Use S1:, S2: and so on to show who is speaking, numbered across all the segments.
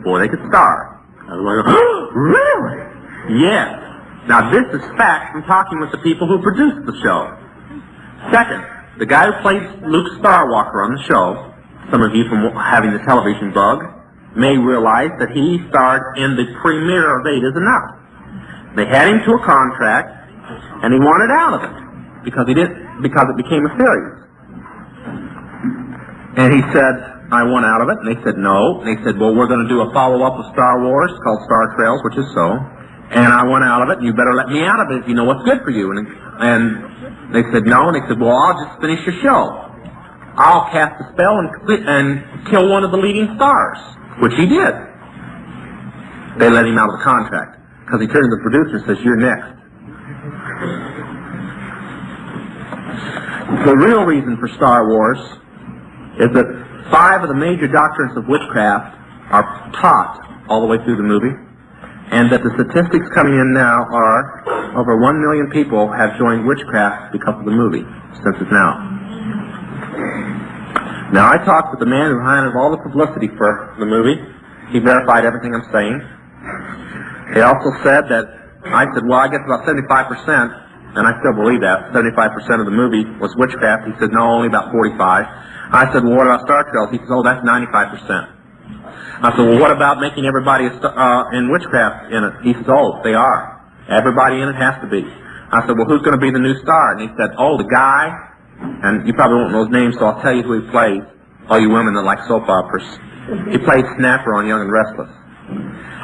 S1: before they could star. Everybody goes, oh, really? Yes. Now this is fact from talking with the people who produced the show. Second, the guy who played Luke Skywalker on the show, some of you from having the television bug, may realize that he starred in the premiere of 8 is Enough. They had him to a contract, and he wanted out of it because it became a series. And he said, I want out of it, and they said no. And they said, well, we're going to do a follow-up of Star Wars called Star Trails, which is so. And I want out of it, and you better let me out of it if you know what's good for you. And they said no, and they said, well, I'll just finish your show. I'll cast a spell and kill one of the leading stars, which he did. They let him out of the contract because he turned to the producer and says, you're next. The real reason for Star Wars is that 5 of the major doctrines of witchcraft are taught all the way through the movie, and that the statistics coming in now are over 1 million people have joined witchcraft because of the movie, since it's now. Now, I talked with the man who handled all the publicity for the movie. He verified everything I'm saying. He also said that, I said, well, I guess about 75%, and I still believe that, 75% of the movie was witchcraft. He said, no, only about 45. I said, well, what about Star Trails? He said, oh, that's 95%. I said, well, what about making everybody in witchcraft in it? He says, oh, they are. Everybody in it has to be. I said, well, who's going to be the new star? And he said, oh, the guy, and you probably won't know his name, so I'll tell you who he plays, all you women that like soap operas. He played Snapper on Young and Restless.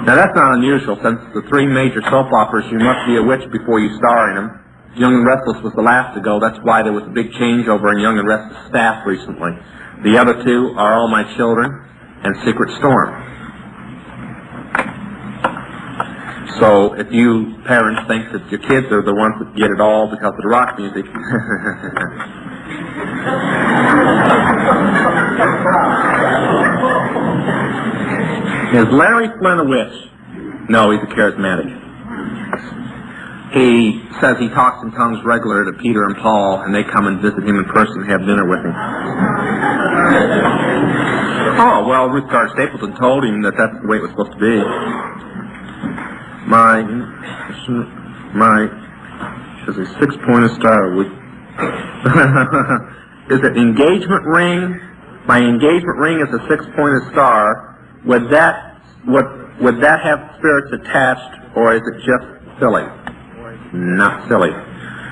S1: Now, that's not unusual, since the 3 major soap operas, you must be a witch before you star in them. Young and Restless was the last to go. That's why there was a big changeover in Young and Restless staff recently. The other 2 are All My Children and Secret Storm. So if you parents think that your kids are the ones that get it all because of the rock music, is Larry Flynn a witch? No, he's a charismatic. He says he talks in tongues regular to Peter and Paul, and they come and visit him in person and have dinner with him. Oh, well, Ruth Gardner Stapleton told him that that's the way it was supposed to be. Is a 6-pointed star with... is it engagement ring? My engagement ring is a 6-pointed star. Would that have spirits attached, or is it just silly? Not silly.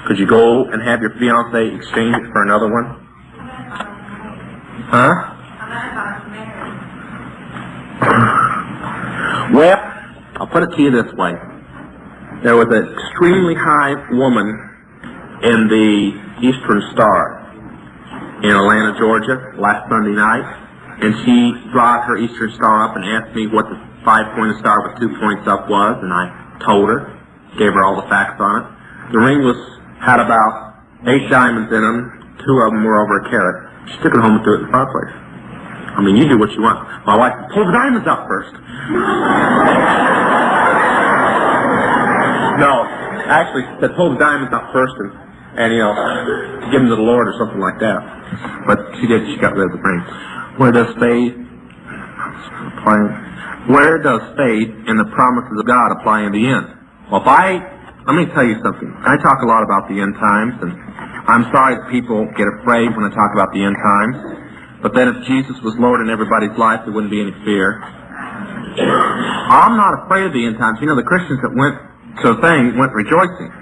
S1: Could you go and have your fiancé exchange it for another one? Huh? Well, I'll put it to you this way. There was an extremely high woman in the Eastern Star in Atlanta, Georgia, last Sunday night, and she brought her Eastern Star up and asked me what the 5-pointed star with 2 points up was, and I told her. Gave her all the facts on it. The ring had about 8 diamonds in them. 2 of them were over a carat. She took it home and threw it in the fireplace. I mean, you do what you want. My wife said, pull the diamonds up first. No, actually, she said, pull the diamonds up first and give them to the Lord or something like that. But she did. She got rid of the ring. Where does faith in the promises of God apply in the end? Well, let me tell you something. I talk a lot about the end times, and I'm sorry that people get afraid when I talk about the end times. But then if Jesus was Lord in everybody's life, there wouldn't be any fear. I'm not afraid of the end times. You know, the Christians that went to a thing went rejoicing.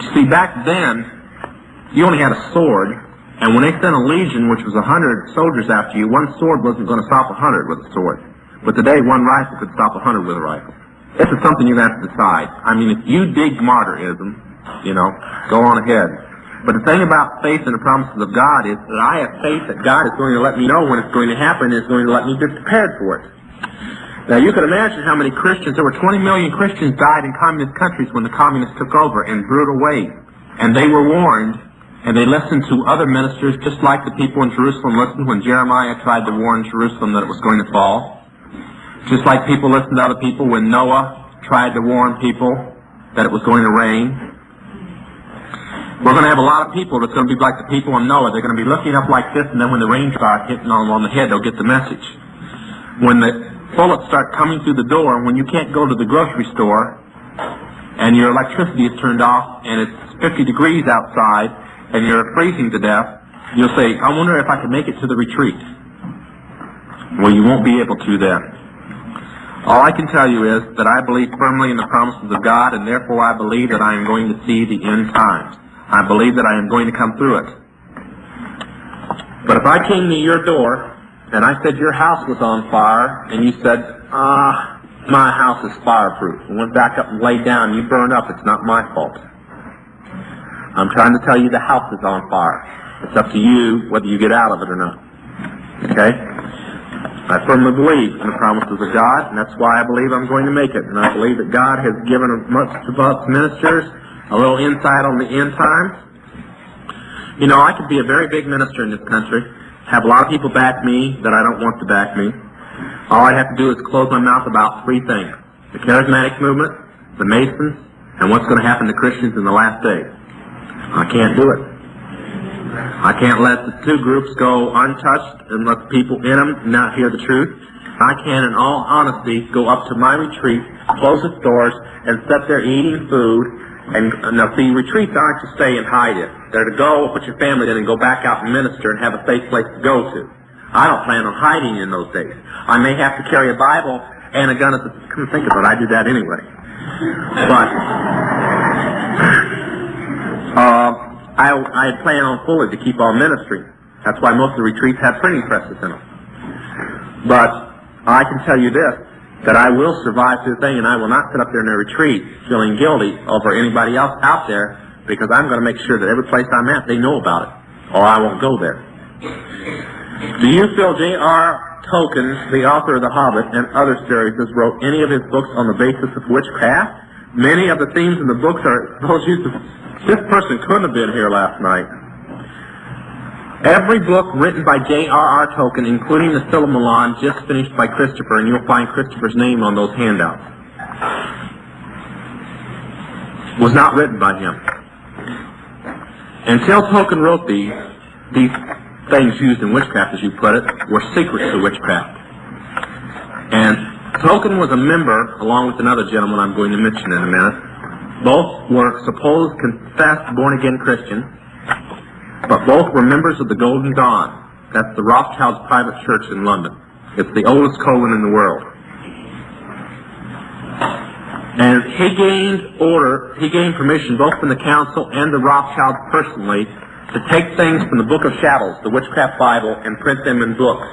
S1: You see, back then, you only had a sword, and when they sent a legion, which was 100 soldiers after you, one sword wasn't going to stop 100 with a sword. But today, one rifle could stop 100 with a rifle. This is something you have to decide. I mean, if you dig martyrism, go on ahead. But the thing about faith in the promises of God is that I have faith that God is going to let me know when it's going to happen, and is going to let me be prepared for it. Now, you can imagine how many Christians, there were 20 million Christians died in communist countries when the communists took over in brutal ways. And they were warned, and they listened to other ministers, just like the people in Jerusalem listened when Jeremiah tried to warn Jerusalem that it was going to fall. Just like people listened to other people when Noah tried to warn people that it was going to rain. We're going to have a lot of people that's going to be like the people in Noah. They're going to be looking up like this, and then when the rain starts hitting them on the head, they'll get the message. When the bullets start coming through the door when you can't go to the grocery store and your electricity is turned off and it's 50 degrees outside and you're freezing to death, you'll say, I wonder if I can make it to the retreat. Well, you won't be able to then. All I can tell you is that I believe firmly in the promises of God, and therefore I believe that I am going to see the end times. I believe that I am going to come through it. But if I came to your door and I said your house was on fire, and you said, my house is fireproof, and went back up and laid down, and you burned up, it's not my fault. I'm trying to tell you the house is on fire. It's up to you whether you get out of it or not. Okay? I firmly believe in the promises of God, and that's why I believe I'm going to make it. And I believe that God has given much of us ministers a little insight on the end times. You know, I could be a very big minister in this country, have a lot of people back me that I don't want to back me. All I have to do is close my mouth about three things: the charismatic movement, the Masons, and what's going to happen to Christians in the last days. I can't do it. I can't let the two groups go untouched and let the people in them not hear the truth. I can, in all honesty, go up to my retreat, close its doors, and sit there eating food. And now, see, retreats aren't to stay and hide it. They're to go, put your family in, and go back out and minister and have a safe place to go to. I don't plan on hiding in those days. I may have to carry a Bible and a gun at the... Come think of it, I do that anyway. But... I plan on fully to keep on ministry. That's why most of the retreats have printing presses in them. But I can tell you this, that I will survive through the thing, and I will not sit up there in a retreat feeling guilty over anybody else out there, because I'm going to make sure that every place I'm at, they know about it, or I won't go there. Do you feel J.R. Tolkien, the author of The Hobbit and other series, wrote any of his books on the basis of witchcraft? Many of the themes in the books are those used to... This person couldn't have been here last night. Every book written by J.R.R. Tolkien, including the Silmarillion, just finished by Christopher, and you'll find Christopher's name on those handouts, was not written by him. Until Tolkien wrote these things used in witchcraft, as you put it, were secrets to witchcraft. And Tolkien was a member, along with another gentleman I'm going to mention in a minute. Both were supposed confessed born-again Christians, but both were members of the Golden Dawn. That's the Rothschild's private church in London. It's the oldest coven in the world. And he gained permission both from the council and the Rothschilds personally to take things from the Book of Shadows, the Witchcraft Bible, and print them in books.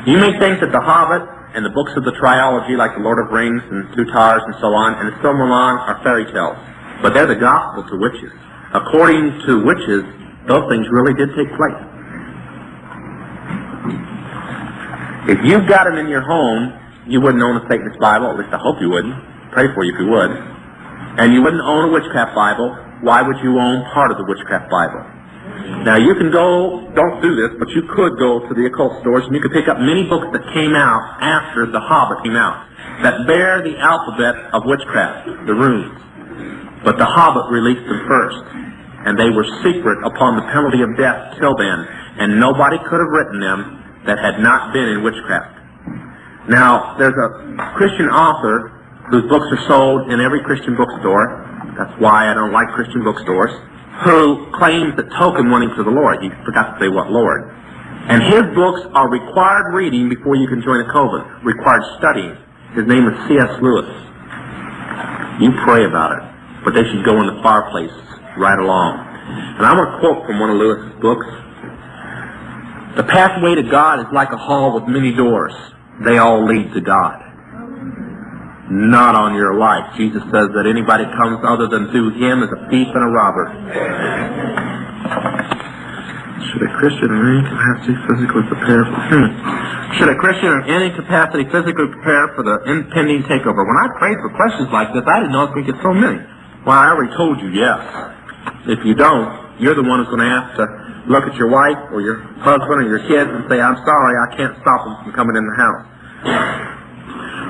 S1: You may think that The Hobbit and the books of the trilogy, like The Lord of Rings and Two Towers and so on, and the Silmarillion are fairy tales. But they're the gospel to witches. According to witches, those things really did take place. If you've got them in your home, you wouldn't own a Satanist Bible. At least I hope you wouldn't. Pray for you if you would. And you wouldn't own a witchcraft Bible. Why would you own part of the witchcraft Bible? Now, you can go, don't do this, but you could go to the occult stores and you could pick up many books that came out after The Hobbit came out that bear the alphabet of witchcraft, the runes. But The Hobbit released them first, and they were secret upon the penalty of death till then, and nobody could have written them that had not been in witchcraft. Now, there's a Christian author whose books are sold in every Christian bookstore. That's why I don't like Christian bookstores. Who claims that Tolkien went into the Lord. He forgot to say what Lord. And his books are required reading before you can join a coven. Required studying. His name is C.S. Lewis. You pray about it. But they should go in the fireplace right along. And I'm going to quote from one of Lewis's books. The pathway to God is like a hall with many doors. They all lead to God. Not on your life. Jesus says that anybody comes other than through him is a thief and a robber. Should a Christian in any capacity physically prepare for Should a Christian in any capacity physically prepare for the impending takeover? When I prayed for questions like this, I didn't know I was going to get so many. Well, I already told you yes. If you don't, you're the one who's going to have to look at your wife or your husband or your kids and say, I'm sorry, I can't stop them from coming in the house.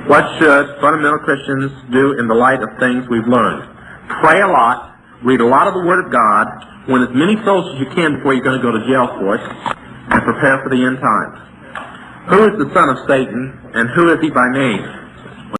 S1: What should fundamental Christians do in the light of things we've learned? Pray a lot, read a lot of the Word of God, win as many souls as you can before you're going to go to jail for it, and prepare for the end times. Who is the son of Satan, and who is he by name?